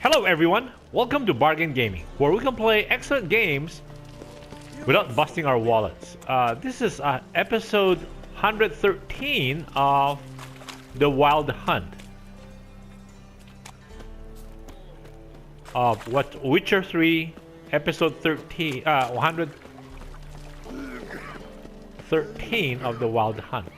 Hello everyone, welcome to Bargain Gaming, where we can play excellent games without busting our wallets. This is episode 113 of The Wild Hunt of Witcher 3, episode 13, 113 of The Wild Hunt.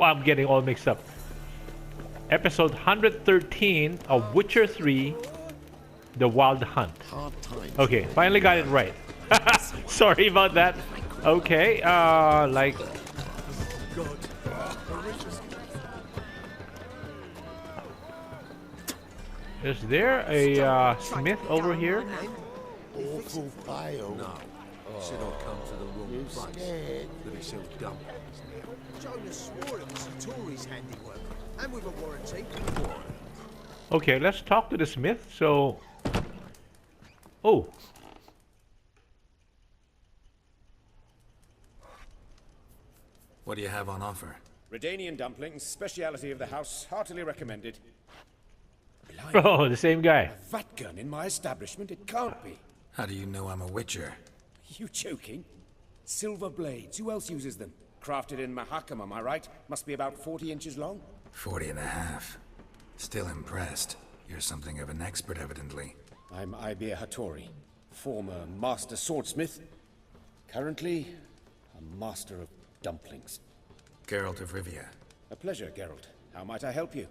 I'm getting all mixed up. Episode 113 of Witcher 3, The Wild Hunt. Okay, finally got it right. Sorry about that. Okay, like... Is there a smith over here? Awful fail. No. Should not come to the wrong place. Let me show dumb. Jonas swore it was Satori's handiwork, and with a warranty. Okay, let's talk to the smith. So, oh, What do you have on offer? Redanian dumplings, speciality of the house, heartily recommended. Blimey, oh, the same guy. a vat gun in my establishment? It can't be. How do you know I'm a witcher? You joking? Silver blades, who else uses them? Crafted in Mahakam, am I right? Must be about 40 inches long? 40 and a half. Still impressed. You're something of an expert, evidently. I'm Ibir Hattori, former master swordsmith. Currently, a master of dumplings. Geralt of Rivia. A pleasure, Geralt. How might I help you?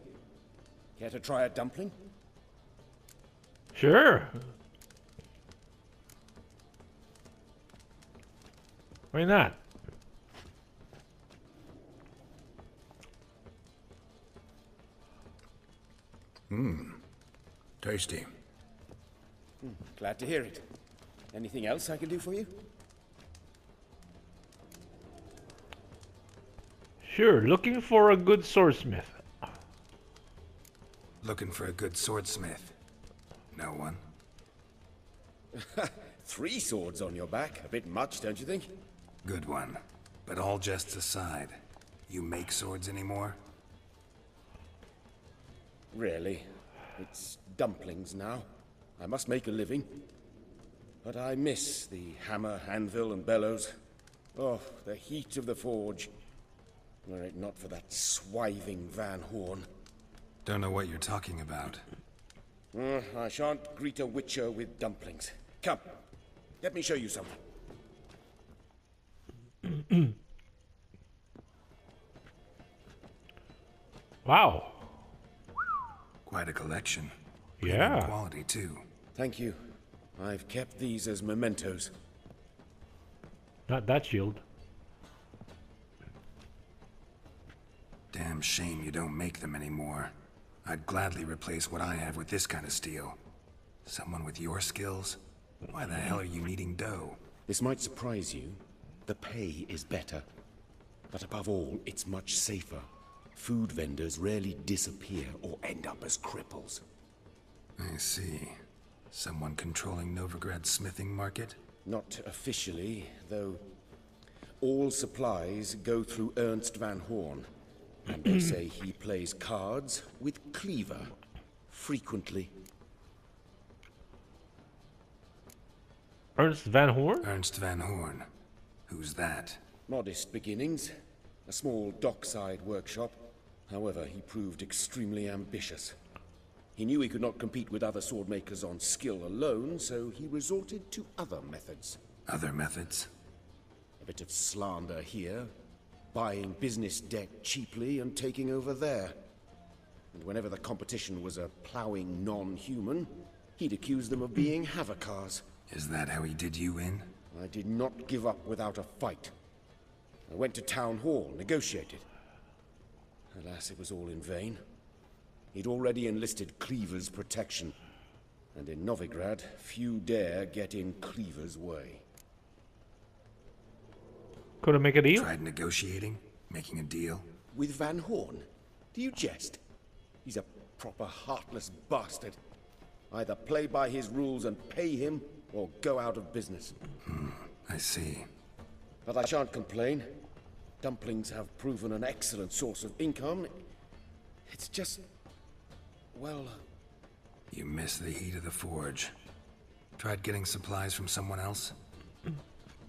Care to try a dumpling? Sure. Why not? Tasty. Glad to hear it. Anything else I can do for you? Sure, looking for a good swordsmith. Looking for a good swordsmith. No one? 3 swords on your back. A bit much, don't you think? Good one. But all jests aside, you make swords anymore? Really? It's dumplings now. I must make a living. But I miss the hammer, anvil, and bellows. Oh, the heat of the forge. Were it not for that swiving Van Horn. Don't know what you're talking about. I shan't greet a witcher with dumplings. Come, let me show you something. Wow. Quite a collection. Yeah. Premium quality, too. Thank you. I've kept these as mementos. Not that shield. Damn shame you don't make them anymore. I'd gladly replace what I have with this kind of steel. Someone with your skills? Why the hell are you needing dough? This might surprise you. The pay is better. But above all, it's much safer. Food vendors rarely disappear or end up as cripples. I see. Someone controlling Novigrad's smithing market? Not officially, though all supplies go through Ernst Van Horn. And they say he plays cards with Cleaver. Frequently. Ernst Van Horn? Ernst Van Horn. Who's that? Modest beginnings. A small dockside workshop. However, he proved extremely ambitious. He knew he could not compete with other swordmakers on skill alone, so he resorted to other methods. Other methods? A bit of slander here, buying business debt cheaply and taking over there. And whenever the competition was a plowing non-human, he'd accuse them of being Havocars. Is that how he did you in? I did not give up without a fight. I went to town hall, negotiated. Alas, it was all in vain. He'd already enlisted Cleaver's protection. And in Novigrad, few dare get in Cleaver's way. Couldn't make a deal? Tried negotiating? Making a deal? With Van Horn? Do you jest? He's a proper heartless bastard. Either play by his rules and pay him, or go out of business. I see. But I shan't complain. Dumplings have proven an excellent source of income. It's just... well, You miss the heat of the forge. Tried getting supplies from someone else?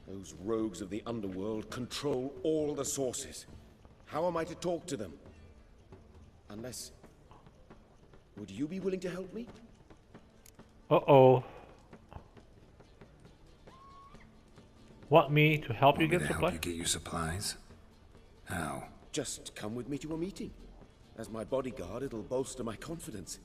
Those rogues of the underworld control all the sources. How am I to talk to them? Unless... Would you be willing to help me? Uh-oh. Want me to help you Want me get to help supplies? you get your supplies? How? Just come with me to a meeting. As my bodyguard, it'll bolster my confidence.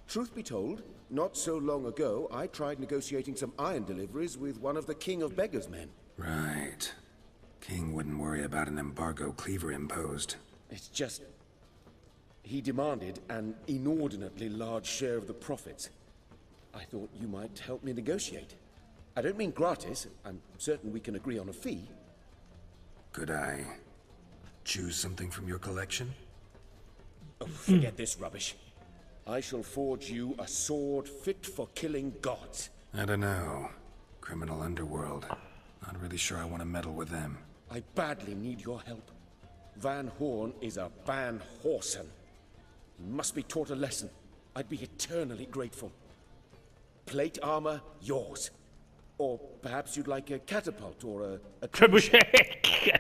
Truth be told, not so long ago, I tried negotiating some iron deliveries with one of the King of Beggars' men. Right. King wouldn't worry about an embargo Cleaver imposed. It's just... He demanded an inordinately large share of the profits. I thought you might help me negotiate. I don't mean gratis. I'm certain we can agree on a fee. Could I choose something from your collection? Oh, forget this rubbish. I shall forge you a sword fit for killing gods. I don't know. Criminal underworld. Not really sure I want to meddle with them. I badly need your help. Van Horn is a Van Horsen. He must be taught a lesson. I'd be eternally grateful. Plate armor, yours. Or perhaps you'd like a catapult or a Trebuchet.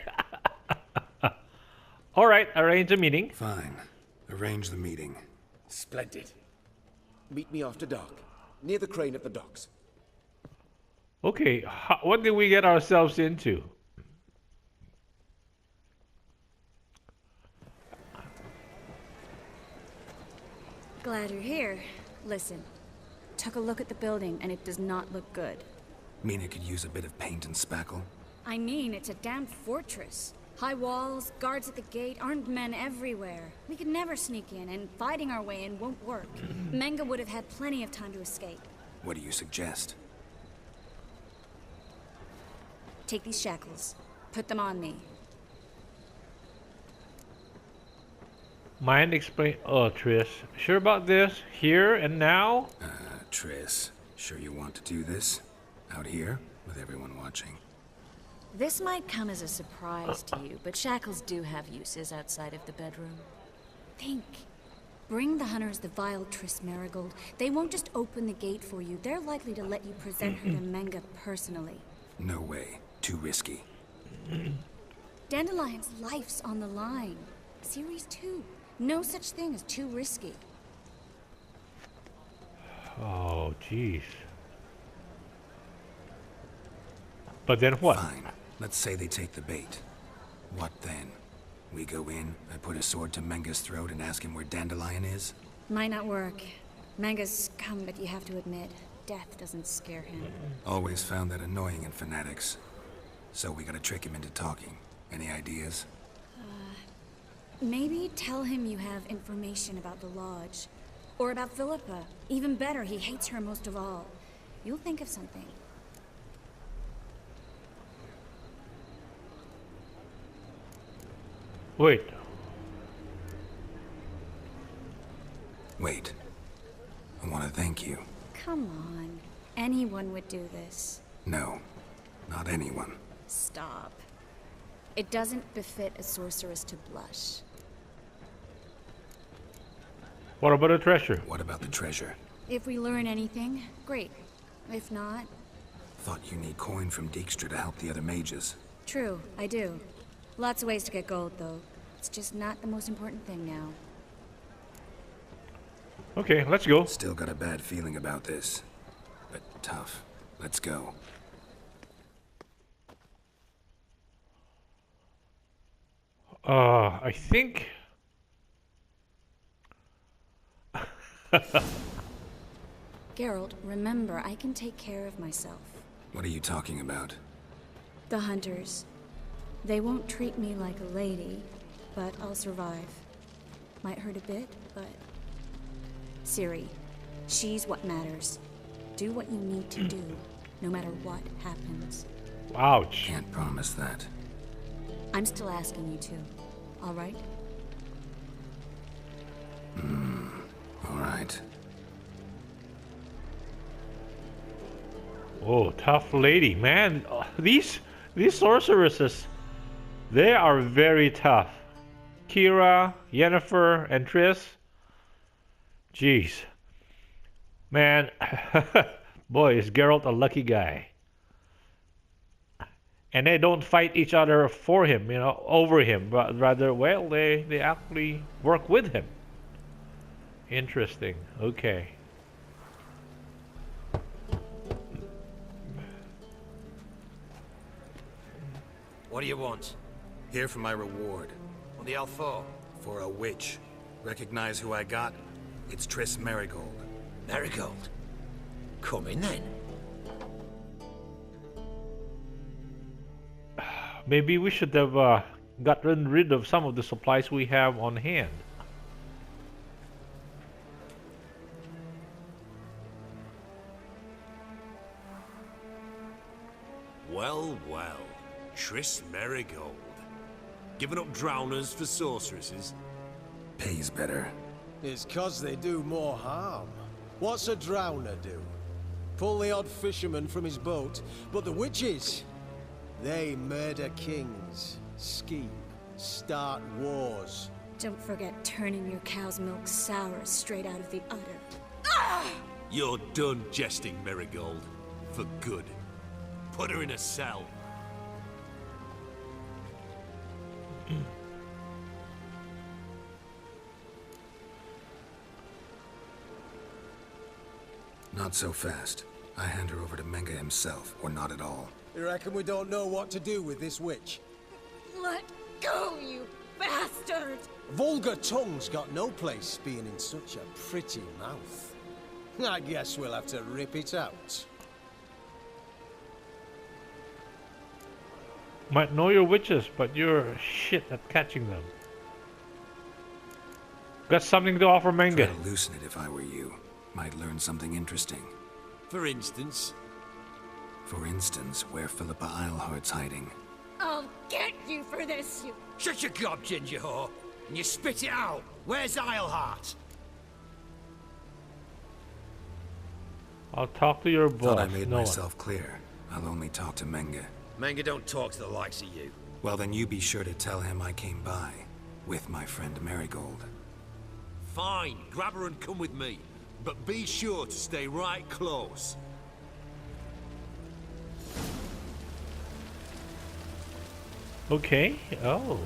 All right, arrange a meeting. Fine. Arrange the meeting. Splendid. Meet me after dark, near the crane at the docks. Okay, what did we get ourselves into? Glad you're here. Listen, took a look at the building and it does not look good. Mean it could use a bit of paint and spackle? I mean, it's a damn fortress. High walls, guards at the gate, armed men everywhere. We could never sneak in, and fighting our way in won't work. Menga would have had plenty of time to escape. What do you suggest? Take these shackles. Put them on me. Mind explain. Oh, Triss. Sure about this? Here and now? Triss, sure you want to do this? Out here, with everyone watching? This might come as a surprise to you, but shackles do have uses outside of the bedroom. Think. Bring the hunters the vile Triss Marigold. They won't just open the gate for you. They're likely to let you present her to Menga personally. No way. Too risky. Dandelion's life's on the line. Series 2. No such thing as too risky. Oh, jeez. But then what? Fine. Let's say they take the bait. What then? We go in, I put a sword to Menga's throat and ask him where Dandelion is? Might not work. Menga's scum, but you have to admit, death doesn't scare him. Always found that annoying in fanatics. So we gotta trick him into talking. Any ideas? Maybe tell him you have information about the Lodge. Or about Philippa. Even better, he hates her most of all. You'll think of something. Wait. Wait. I want to thank you. Come on. Anyone would do this. No. Not anyone. Stop. It doesn't befit a sorceress to blush. What about the treasure? What about the treasure? If we learn anything, great. If not, Thought you need coin from Dijkstra to help the other mages. true, I do. Lots of ways to get gold, though. It's just not the most important thing now. Okay, let's go. Still got a bad feeling about this. But tough. Let's go. I think... Geralt, remember, I can take care of myself. What are you talking about? The hunters. They won't treat me like a lady, but I'll survive. Might hurt a bit, but... Ciri, she's what matters. Do what you need to do, no matter what happens. Ouch. Can't promise that. I'm still asking you to, all right? All right. Oh, tough lady. Man, these sorceresses, they are very tough. Kira, Yennefer, and Triss. Jeez. Man, boy, is Geralt a lucky guy. And they don't fight each other for him, over him, but rather, well, they actually work with him. Interesting. Okay. What do you want? Here for my reward. What the hell for? For a witch. Recognize who I got? It's Triss Merigold. Marigold. Come in then. Maybe we should have gotten rid of some of the supplies we have on hand. Well, well. Triss Merigold. Giving up drowners for sorceresses? Pays better. It's 'cause they do more harm. What's a drowner do? Pull the odd fisherman from his boat, but the witches, they murder kings, scheme, start wars. Don't forget turning your cow's milk sour straight out of the udder. You're done jesting, Merigold. For good. Put her in a cell. Not so fast. I hand her over to Menge himself, or not at all. You reckon we don't know what to do with this witch? Let go, you bastard! Vulgar tongue's got no place being in such a pretty mouth. I guess we'll have to rip it out. Might know your witches, but you're shit at catching them. Got something to offer Try Menge. to loosen it if I were you. Might learn something interesting. For instance, For instance, where Philippa Eilhart's hiding. I'll get you for this, you... Shut your gob, ginger whore, and you spit it out. Where's Eilhart? I'll talk to your boss. Thought I made no one. myself clear. I'll only talk to Menge. Manga don't talk to the likes of you. Well, then you be sure to tell him I came by. With my friend Merigold. fine, grab her and come with me. But be sure to stay right close. Okay. Oh.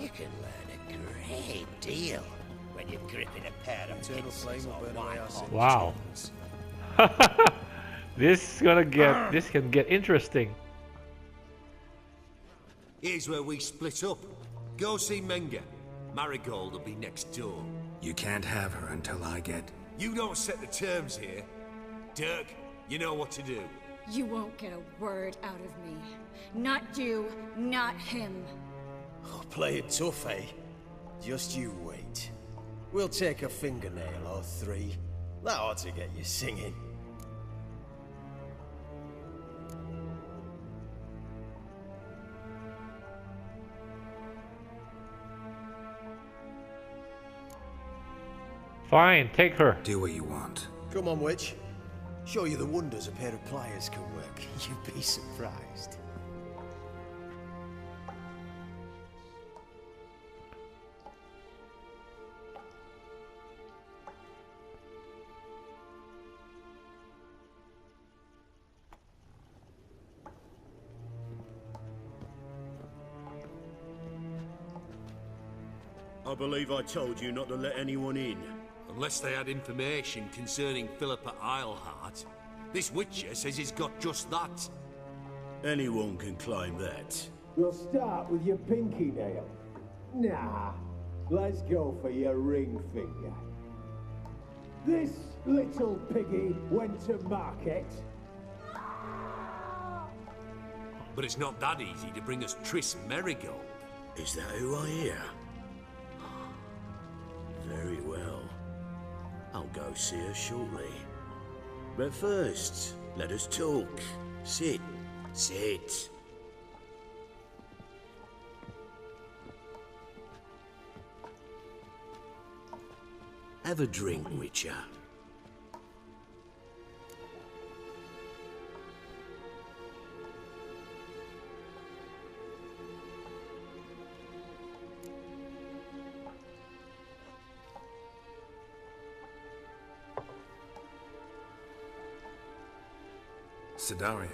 You can learn a great deal when you're gripping a pair of Eternal flame pincers will or burn away our white sins. Wow. This can get interesting. Here's where we split up. Go see Menga. Marigold will be next door. You can't have her until I get... You don't set the terms here. Dirk, you know what to do. You won't get a word out of me. Not you, not him. Oh, play it tough, eh? Just you wait. We'll take a fingernail or three. That ought to get you singing. Fine, take her. Do what you want. Come on, witch. Show you the wonders a pair of pliers can work. You'd be surprised. I believe I told you not to let anyone in. Unless they had information concerning Philippa Eilhart. This Witcher says he's got just that. Anyone can claim that. We'll start with your pinky nail. Nah, let's go for your ring finger. This little piggy went to market. But it's not that easy to bring us Triss Merigold. Is that who I hear? Very well. I'll go see her shortly. But first, let us talk. Sit. Sit. Have a drink, Witcher. Sidarian.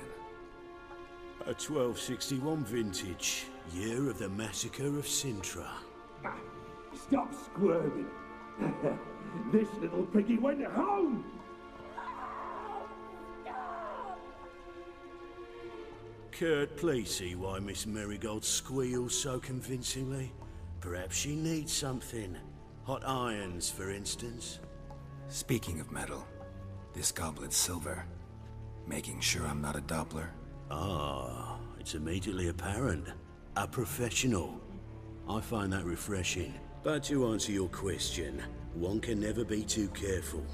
A 1261 vintage, year of the massacre of Sintra. Ah, stop squirming. This little piggy went home. Kurt, please see why Miss Marigold squeals so convincingly. Perhaps she needs something. Hot irons, for instance. Speaking of metal, this goblet's silver. Making sure I'm not a Doppler. Ah, it's immediately apparent. A professional. I find that refreshing. But to answer your question, one can never be too careful.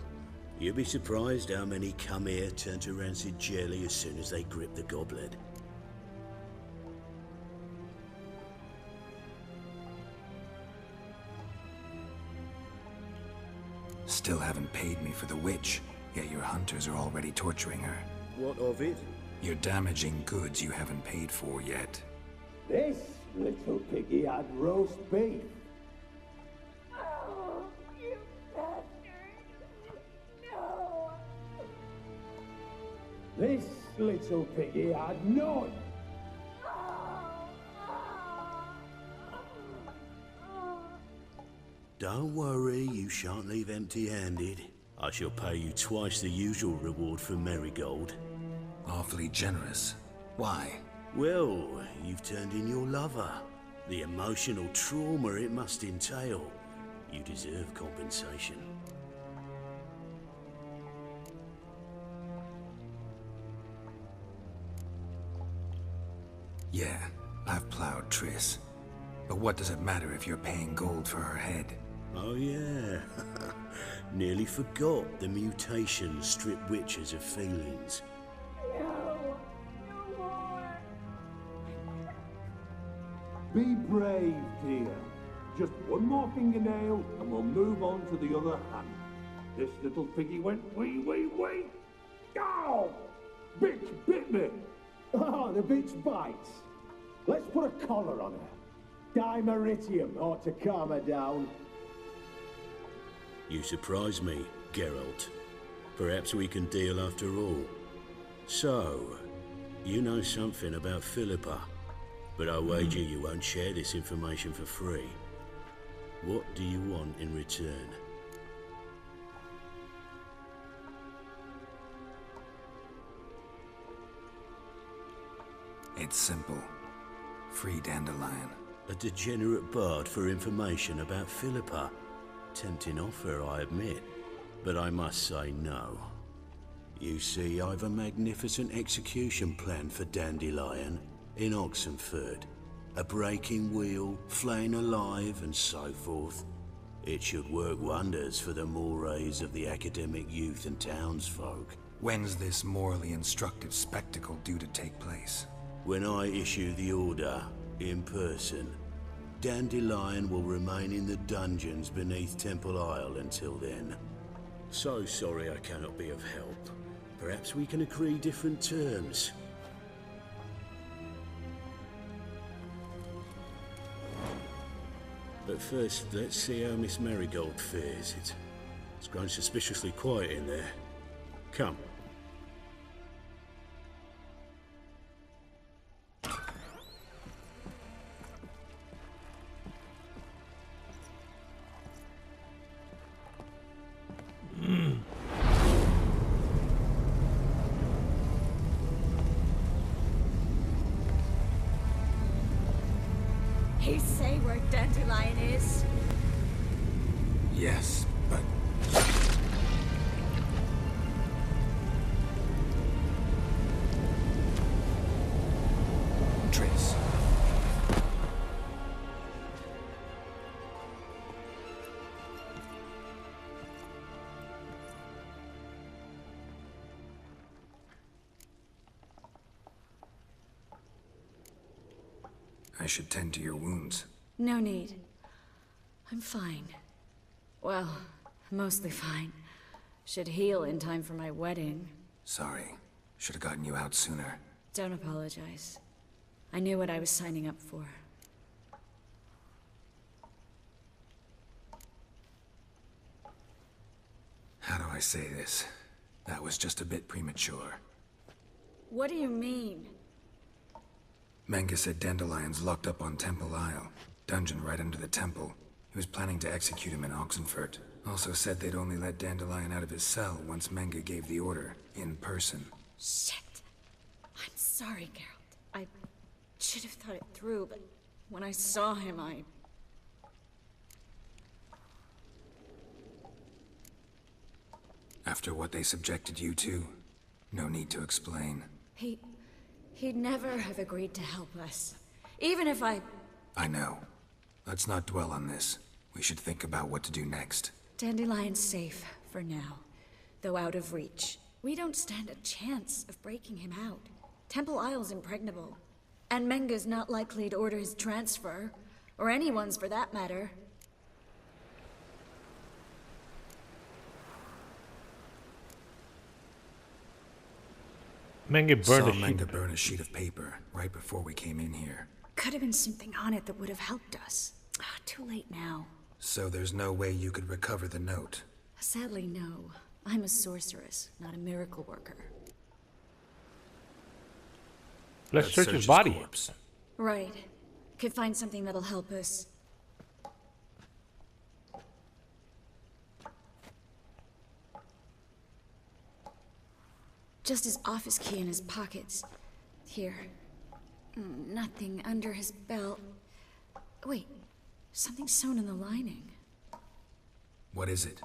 You'll be surprised how many come here turn to rancid jelly as soon as they grip the goblet. Still haven't paid me for the witch, yet your hunters are already torturing her. What of it? You're damaging goods you haven't paid for yet. This little piggy had roast beef. Oh, you bastard! No! This little piggy had none. Don't worry, you shan't leave empty-handed. I shall pay you twice the usual reward for Marigold. Awfully generous. Why? Well, you've turned in your lover. The emotional trauma it must entail. You deserve compensation. Yeah, I've plowed Triss. But what does it matter if you're paying gold for her head? Oh yeah. Nearly forgot the mutations strip witches of feelings. No! No more! Be brave, dear. Just one more fingernail and we'll move on to the other hand. This little piggy went wee wee wee. Ow! Bitch bit me. Oh, the bitch bites. Let's put a collar on her. Dimeritium ought to calm her down. You surprise me, Geralt. Perhaps we can deal after all. So, you know something about Philippa, but I wager you won't share this information for free. What do you want in return? It's simple. Free Dandelion. A degenerate bard for information about Philippa. Tempting offer, I admit, but I must say no. You see, I've a magnificent execution plan for Dandelion in Oxenford. A breaking wheel, flaying alive, and so forth. It should work wonders for the mores of the academic youth and townsfolk. When's this morally instructive spectacle due to take place? When I issue the order, in person, Dandelion will remain in the dungeons beneath Temple Isle until then. So sorry I cannot be of help. Perhaps we can agree different terms. But first, let's see how Miss Marigold fares. It's grown suspiciously quiet in there. Come. You say where Dandelion is? Yes, but... Triss. I should tend to your wounds. No need. I'm fine. Well, mostly fine. Should heal in time for my wedding. Sorry. Should have gotten you out sooner. Don't apologize. I knew what I was signing up for. How do I say this? That was just a bit premature. What do you mean? Manga said Dandelion's locked up on Temple Isle. Dungeon right under the temple. He was planning to execute him in Oxenfurt. Also said they'd only let Dandelion out of his cell once Manga gave the order, in person. Shit. I'm sorry, Geralt. I should have thought it through, but when I saw him, After what they subjected you to, no need to explain. He'd never have agreed to help us. Even if I know. Let's not dwell on this. We should think about what to do next. Dandelion's safe for now, though out of reach. We don't stand a chance of breaking him out. Temple Isle's impregnable, and Menga's not likely to order his transfer, or anyone's for that matter. Manga Saw Manga burn a sheet of paper right before we came in here. Could have been something on it that would have helped us. Too late now. So there's no way you could recover the note? Sadly, no. I'm a sorceress, not a miracle worker. Let's search his body. Corpse. Right. Could find something that'll help us. Just his office key in his pockets. Here. Nothing under his belt. Wait. Something sewn in the lining. What is it?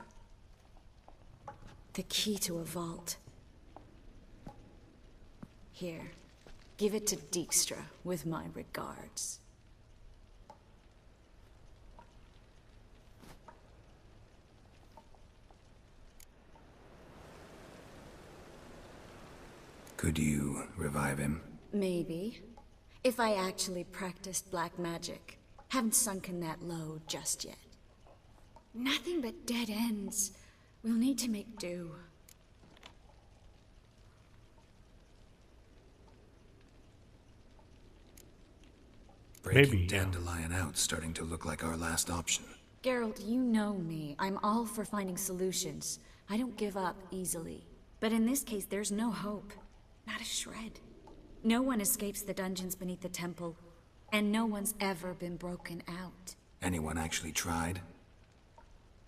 The key to a vault. Here. Give it to Dijkstra with my regards. Could you revive him? Maybe. If I actually practiced black magic. Haven't sunken that low just yet. Nothing but dead ends. We'll need to make do. Breaking Maybe, Dandelion out starting to look like our last option. Geralt, you know me. I'm all for finding solutions. I don't give up easily. But in this case, there's no hope. Not a shred. No one escapes the dungeons beneath the temple, and no one's ever been broken out. Anyone actually tried?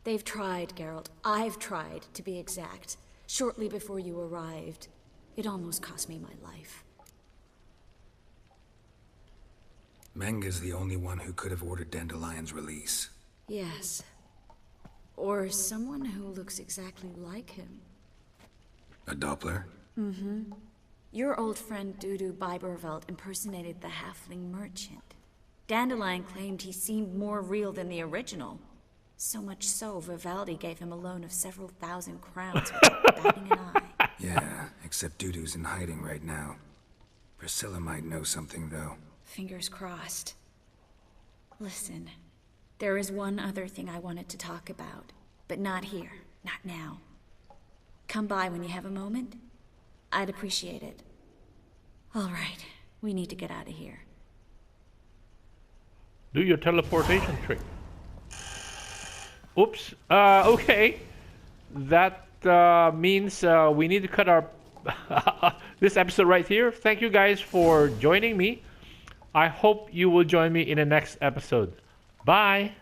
They've tried, Geralt. I've tried, to be exact. Shortly before you arrived. It almost cost me my life. Manga's the only one who could have ordered Dandelion's release. Yes. Or someone who looks exactly like him. A Doppler? Mm-hmm. Your old friend Dudu Biberveld impersonated the halfling merchant. Dandelion claimed he seemed more real than the original. So much so, Vivaldi gave him a loan of several thousand crowns without batting an eye. Yeah, except Dudu's in hiding right now. Priscilla might know something, though. Fingers crossed. Listen, there is one other thing I wanted to talk about, but not here, not now. Come by when you have a moment. I'd appreciate it. All right, we need to get out of here. Do your teleportation trick. Oops. Okay. That means we need to cut our this episode right here. Thank you guys for joining me. I hope you will join me in the next episode. Bye.